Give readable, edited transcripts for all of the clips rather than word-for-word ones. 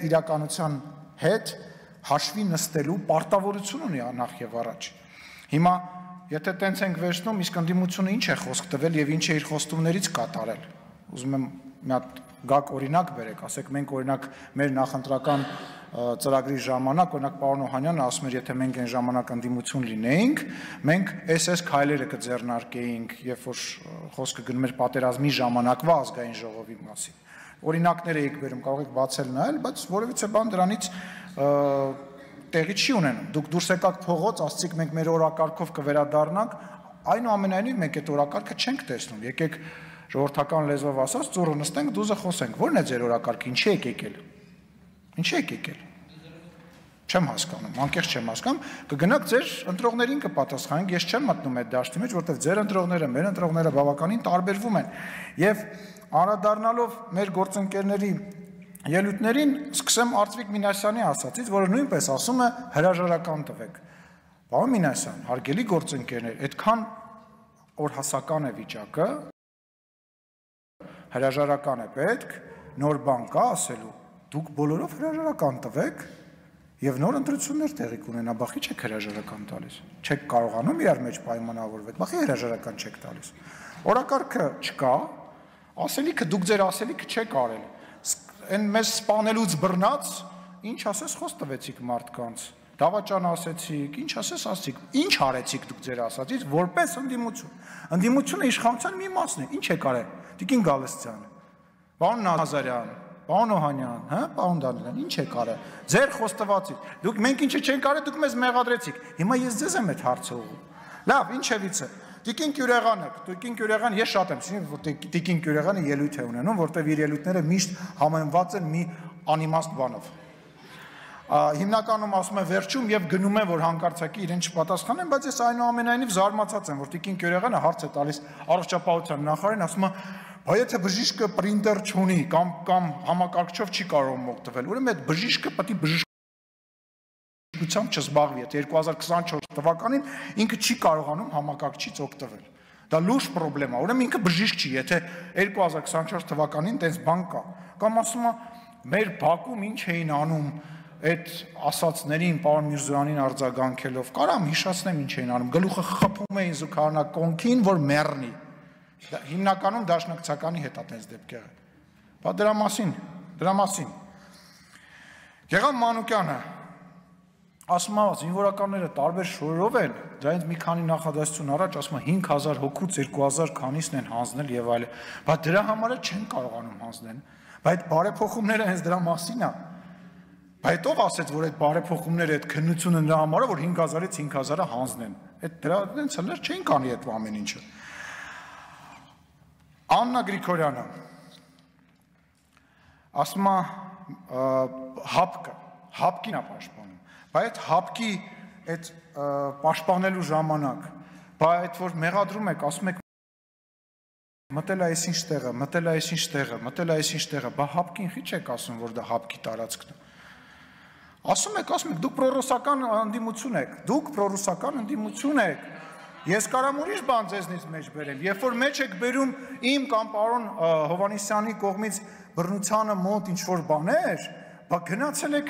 այդ իրականության հետ հաշվի նստելու պարտավորություն ունի նախ եւ առաջ։ Հիմա եթե տենց ենք վերցնում, իսկ ընդդիմությունը ինչ է խոսք տվել եւ ինչ է իր խոստումներից կատարել։ Ուզում եմ մի հատ գակ օրինակ բերեք, ասեք մենք օրինակ մեր նախընտրական ծրագրի ժամանակ, օրինակ պարոն Օհանյանը ասում էր, եթե մենք այն ժամանակ ընդդիմություն լինեինք, մենք SS քայլերը կձեռնարկեինք, երբ որ խոսքը գնում էր պատերազմի ժամանակվա ազգային ժողովի մասին։ Օրինակներ եք բերում, կարող եք բացել նայել, բայց որևիցե բան դրանից տեղի չի ունենում։ Դուք դուրս եկաք փողոց, ասացիք մենք մեր օրակարգով կվերադառնանք, այնուամենայնիվ մենք այդ օրակարգը չենք տեսնում։ Եկեք ժողովրդական լեզվով ասած, ծուռը նստենք, դուզը խոսենք։ Ո՞րն է ձեր օրակարգը, ինչի եք եկել։ Ինչի եք եկել։ Չեմ հասկանում, անկեղծ չեմ հասկանում, կգնաք ձեր ընտրողներին կպատասխանենք, ես չեմ մտնում այդ դաշտի մեջ, որտեղ ձեր ընտրողները, մեր ընտրողները բավականին տարբերվում են։ Եվ անդրադառնալով մեր գործընկերների ելույթներին, սկսեմ Արծվիկ Մինասյանի ասածից, որը նույնպես ասում է հրաժարական տվեք։ Պարոն Մինասյան, հարգելի գործընկերներ, այդքան օրհասական է վիճակը, հրաժարական է պետք, նոր բան կա ասելու, դուք բոլորով հրաժարական տվեք եւ նոր ընտրություններ տեղի կունենա, բախի չեք հրաժարական տալիս։ Չեք կարողանում իրար մեջ պայմանավորվել, բախի հրաժարական չեք տալիս։ Օրակարգը չկա, ասելիքը դուք ձեր ասելիքը չեք արել։ Այն մեզ սպանելուց բռնած, ինչ ասես խոս տվեցիք մարդկանց, դավաճան ասեցիք, ինչ ասես ասեցիք, ինչ արեցիք դուք ձեր ասածից, որպես ընդդիմություն։ Ընդդիմությունը իշխանության մի մասն է, ինչ եք արել։ Տիկին Գալստյան, պարոն Նազարյան, պարոն Օհանյան, հա, պարոն Դանիելյան, ինչ եք արել։ Ձեր խոստվածից։ Դուք մենք ինչը չենք արել, դուք մեզ մեղադրեցիք։ Հիմա ես ձեզ եմ այդ հարցը ուղղում։ Լավ, ինչևից է։ Տիկին Կյուրեղանը, Տիկին Կյուրեղան, ես շատ եմ սիրում, որ Տիկին Կյուրեղանը ելույթ է ունենում, որտեղ իր ելույթները միշտ համեմված են մի անիմաստ բանով։ Հիմնականում ասում է վերջում եւ գնում է, որ հանկարծակի իրեն չպատասխանեն, բայց ես այնուամենայնիվ զարմացած եմ, որ Տիկին Կյուրեղանը հարց է տալիս առողջապահության նախարարին, ասում է, «Բայց եթե բժիշկը պրինտեր չունի կամ համակարգչով չի կարող օգտվել, ուրեմն այդ բժիշկը պետք է բժշկությամբ չզբաղվի, եթե 2024 թվականին ինքը չի կարողանում համակարգչից օգտվել։ Դա լուրջ խնդրեմ է, ուրեմն ինքը բժիշկ չի, եթե 2024 թվականին տես բան կա։ Կամ ասում է, մեր Բաքում ինչ էին անում այդ ասածներին պարոն Միրզոյանին արձագանքելով, կարամ հիշացնեմ ինչ էին անում, գլուխը խփում էին զուգահեռնակոնքին, որ մեռնի։ Հիմնականում դաշնակցականի հետ է տես դեպքերը։ Բա դրա մասին։ Գեղամ Մանուկյանը ասում է, զինվորականները տարբեր շորերով են, դրանից մի քանի նախադասություն առաջ ասում է 5000 հոգուց 2000 քանիսն են հանձնել եւ այլն։ Բայց դրա համար չեն կարողանում հանձնել։ Բայց բարեփոխումները հենց դրա մասին է։ Բայց ով ասեց, որ այդ բարեփոխումները այդ քննությունը նրա համար է, որ 5000-ից 5000-ը հանձնեն։ Այդ դրա դենց հլեր չեն կանի այդ ամեն ինչը։ Աննա Գրիգորյանը ասում է հապկին է պաշտպանում։ Բայց հապկի այդ պաշտպանելու ժամանակ, բայց այդ որ մեղադրում եք, ասում եք մտել է այսինչ տեղը, բա հապկին խի չեք ասում, որ դա հապկի տարածքն է։ Ասում եք, դուք պրոռուսական ընդդիմություն եք, ես կարամ ուրիշ բան ձեզնից մեջ բերել, երբ որ մեջ եք բերում իմ կամ պարոն Հովհաննիսյանի կողմից բռնությանը մոտ ինչ-որ բաներ, բա գնացել եք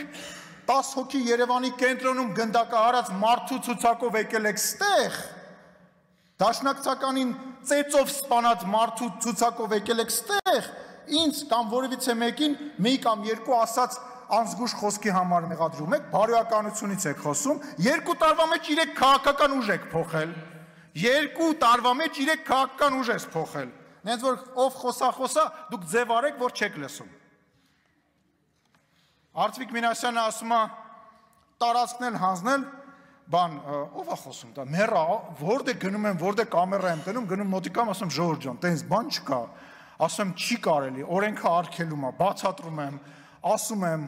10 հոգի Երևանի կենտրոնում գնդակահարած մարդու ցուցակով եկել եք ստեղ, դաշնակցականին ծեծով սպանած մարդու ցուցակով եկել եք ստեղ, ինձ կամ որևիցե մեկին մի կամ երկու ասած անզգուշ խոսքի համար մեղադրում եք, բարոյականությունից եք խոսում, 2 տարվա մեջ 3 քաղաքական ուժ եք փոխել, 2 տարվա մեջ 3 քաղաքական ուժ եք փոխել, նենց որ ով խոսա, դուք ձև արեք, որ չեք լսում։ Արծվիկ Մինասյանը ասում է տարածքնել հանձնել, բան ով է խոսում, դա մեռա, որտե գնում եմ, որտե կամերա եմ տնում, գնում մոտիկամ, ասում Ժորժ ջան, տենց բան չկա, ասում չի կարելի, օրենքը արգելում է, բացատրում եմ, ասում եմ,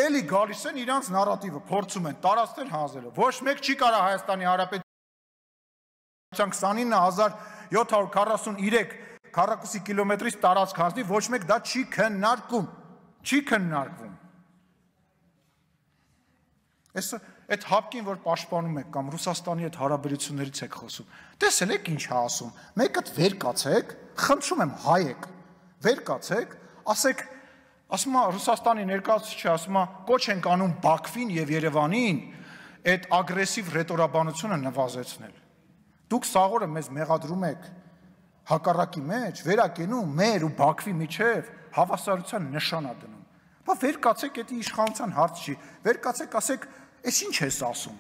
էլի գալիս են իրանց նարատիվը, փորձում են տարածքնել հանձնելու, ոչ մեկ չի կարա Հայաստանի Հանրապետության 29743 քառակուսի կիլոմետրից տարածք հանձնի, ոչ մեկ դա չի քննարկվում։ Այդ հապկին, որ պաշտպանում եք կամ Ռուսաստանի հետ հարաբերություններից եք խոսում, տեսել եք ինչ է ասում, մեկդ վեր կացեք, խնդրում եմ հայ եք, վեր կացեք, ասեք ասում է Ռուսաստանի ներկայացուցիչը, ասում է կոչ ենք անում Բաքվին եւ Երևանին այդ ագրեսիվ ռետորաբանությունը նվազեցնել։ Դուք սաղորը մեզ մեղադրում եք հակառակի մեջ, վերակենում մեր ու Բաքվի միջև հավասարության նշան է դնում։ Բա վեր կացեք, դա իշխանության հարց չի։ Վեր կացեք, ասեք, «Էս ինչ ես ասում»։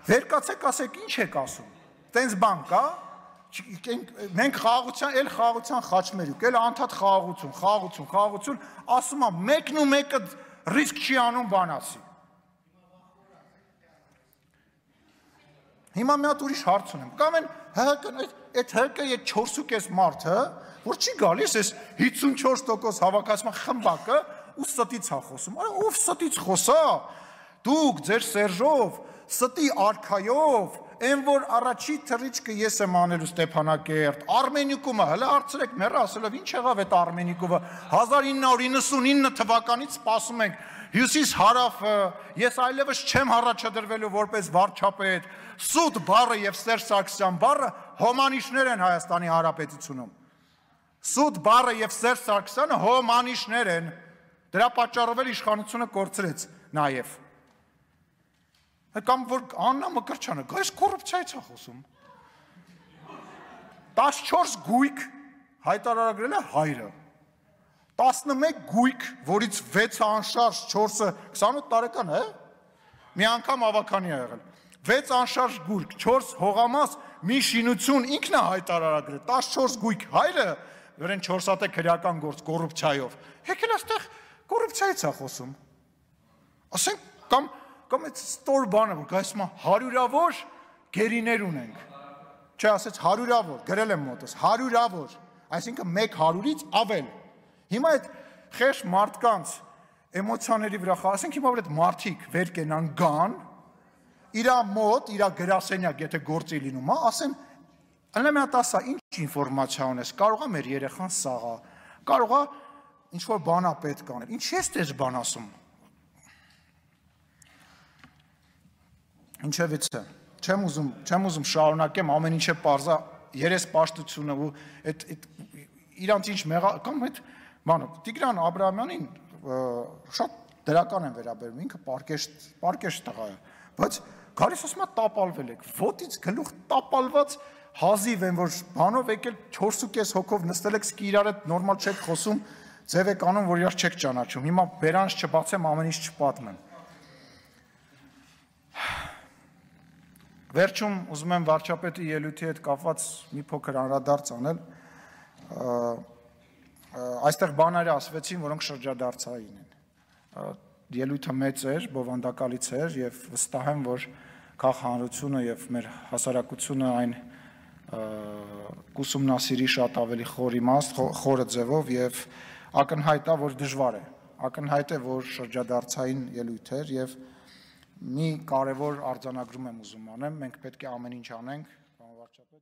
Վեր կացեք, ասեք, ինչ եք ասում։ Տենց բան կա, մենք խաղաղության խաչմերուկ, էլ անդադ խաղաղություն, ասում է մեկն ու մեկը ռիսկ չի անում բանացի։ Հիմա մի հատ ուրիշ հարց ունեմ, կամ են այդ ՀԿ 4.5 մարդը, որ չի գալիս այս 54% հավաքացման խմբակը ու ստից է խոսում, ով ստից խոսա, դուք ձեր Սերժով, ստի արքայով, Այն որ առաջի թռիչքը ես եմ անելու Ստեփանակերտ, Արմենիկումը, հələ հարցրեք մեռը ասելով ինչ եղավ այդ Արմենիկումը 1999 թվականից սպասում ենք Հյուսիս հարավը, ես այլևս չեմ առաջադրվելու որպես վարչապետ, սուտ բառը եւ Սերժ Սարգսյան բառը հոմանիշներ են Հայաստանի Հանրապետությունում։ Սուտ բառը եւ Սերժ Սարգսյանը հոմանիշներ են։ Դրա պատճառով էլ իշխանությունը կորցրեց նաեւ։ Կամ որ Աննա Մկրտչյանը, գայս կոռուպցիայից է խոսում։ 14 գույք հայտարարագրել է հայրը։ 11 գույք, որից 6-ը անշարժ, 4-ը 28 տարեկան է, մի անգամ ավականի է եղել։ 6 անշարժ գույք, 4 հողամաս, մի շինություն ինքն է հայտարարագրել, 14 գույք հայրը, որեն 4 հատ է քրեական գործ կոռուպցիայով։ Եկել այստեղ կոռուպցիայից է խոսում։ Ասենք կամ այդ ստոր բանը, որ գայս մա հարյուրավոր գերիներ ունենք, չէ ասեց հարյուրավոր, գրել եմ մոտս, հարյուրավոր, այսինքն 100-ից ավել, հիմա այդ խեղճ մարդկանց էմոցիաների վրա ասենք հիմա որ այդ մարդիկ վեր կենան գան, իրա մոտ, իրա գրասենյակ, եթե գործի լինում, ասեն, անեմ հատ ասա, ինչ ինֆորմացիա ունես, կարող է մեր երեխան սաղա, կարող է ինչ-որ բանա պետք անել, ինչ ես տես բան ասում, Ինչևից է, չեմ ուզում շարունակեմ, ամեն ինչ է պարզա երեսպաշտությունը ու իրանց ինչ կամ այդ բանը, Տիգրան Աբրահամյանին շատ դրական են վերաբերում, ինքը պարկեշտ տղա է, բայց գալիս ասում է տապալվել եք, ոտից գլուխ տապալված հազիվ են, որ բանով եկել 4.5 հոգով նստել եք, սկի իրար հետ նորմալ չեք խոսում, ձև եք անում, որ իրար չեք ճանաչում, հիմա բերանց չբացեմ, ամեն ինչ չպատմեմ։ Վերջում ուզում եմ վարչապետի ելույթի հետ կապված մի փոքր անդրադարձ անել, այստեղ բաներ ասվեցին, որոնք շրջադարձային են, ելույթը մեծ էր, բովանդակալից էր և վստահ եմ, որ քաղաքականությունը և մեր հասարակությունը այն կուսումնասիրի շատ ավելի խոր իմաստ, խորը ձևով և ակնհայտ է, որ դժվար է, ակնհայտ է, որ շրջադարձային ելույթ էր և մի կարևոր արձանագրում եմ ուզում անեմ, մենք պետք է ամեն ինչ անենք, պարոն վարչապետ